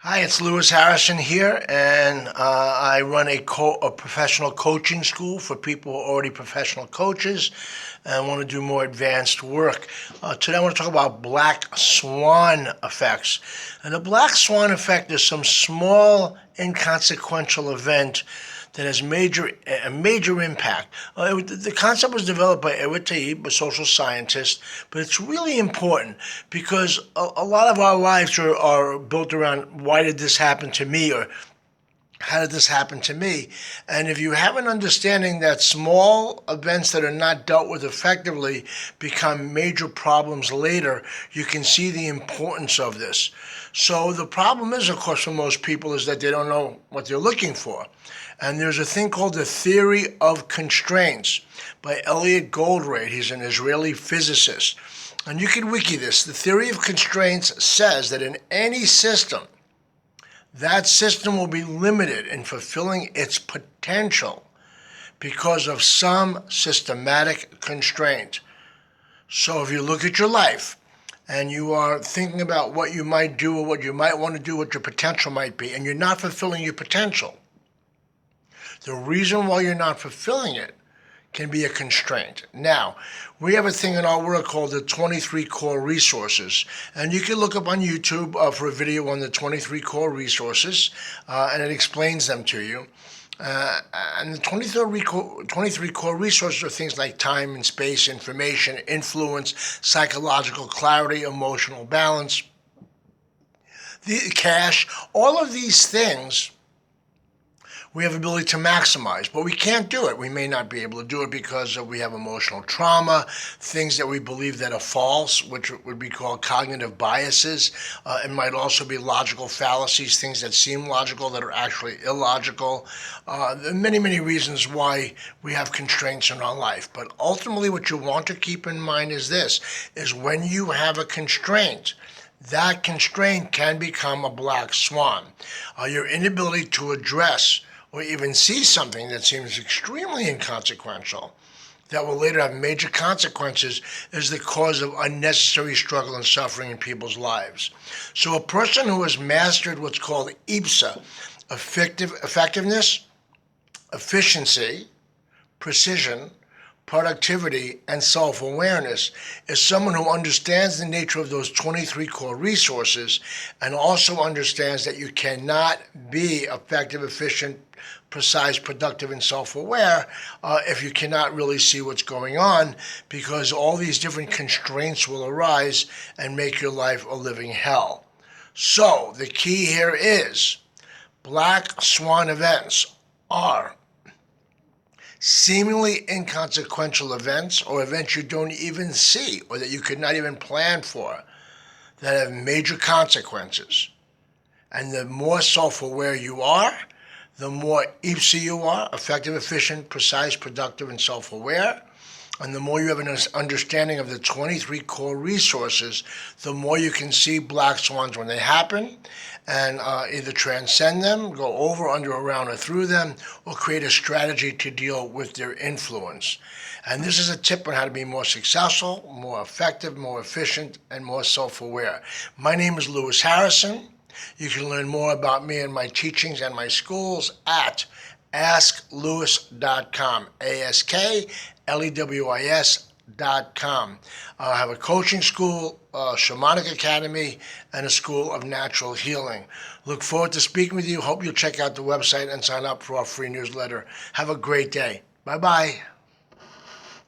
Hi, it's Lewis Harrison here, and I run a professional coaching school for people who are already professional coaches and want to do more advanced work. Today I want to talk about Black Swan effects. And the Black Swan effect is some small, inconsequential event that has a major impact. The concept was developed by Edward Taib, a social scientist, but it's really important because a lot of our lives are built around why did this happen to me, or how did this happen to me? And if you have an understanding that small events that are not dealt with effectively become major problems later, you can see the importance of this. So the problem is, of course, for most people is that they don't know what they're looking for. And there's a thing called the theory of constraints by Elliot Goldratt. He's an Israeli physicist. And you can wiki this. The theory of constraints says that in any system, that system will be limited in fulfilling its potential because of some systematic constraint. So if you look at your life and you are thinking about what you might do or what you might want to do, what your potential might be, and you're not fulfilling your potential, the reason why you're not fulfilling it can be a constraint. Now, we have a thing in our work called the 23 core resources, and you can look up on YouTube for a video on the 23 core resources, and it explains them to you. And the 23 core resources are things like time and space, information, influence, psychological clarity, emotional balance, cash, all of these things we have ability to maximize, but we can't do it. We may not be able to do it because we have emotional trauma, things that we believe that are false, which would be called cognitive biases. It might also be logical fallacies, things that seem logical that are actually illogical. There are many reasons why we have constraints in our life, but ultimately what you want to keep in mind is this, is when you have a constraint, that constraint can become a black swan. Your inability to address or even see something that seems extremely inconsequential that will later have major consequences is the cause of unnecessary struggle and suffering in people's lives. So a person who has mastered what's called IPSA, effectiveness, efficiency, precision, productivity, and self-awareness, is someone who understands the nature of those 23 core resources and also understands that you cannot be effective, efficient, precise, productive, and self-aware if you cannot really see what's going on, because all these different constraints will arise and make your life a living hell. So the key here is black swan events are seemingly inconsequential events or events you don't even see or that you could not even plan for that have major consequences. And the more self-aware you are, the more IPSA you are, effective, efficient, precise, productive, and self-aware. And the more you have an understanding of the 23 core resources, the more you can see black swans when they happen and either transcend them, go over, under, around, or through them, or create a strategy to deal with their influence. And this is a tip on how to be more successful, more effective, more efficient, and more self-aware. My name is Lewis Harrison. You can learn more about me and my teachings and my schools at asklewis.com, ASKLEWIS.com. I have a coaching school, a shamanic academy, and a school of natural healing. Look forward to speaking with you. Hope you'll check out the website and sign up for our free newsletter. Have a great day. Bye-bye.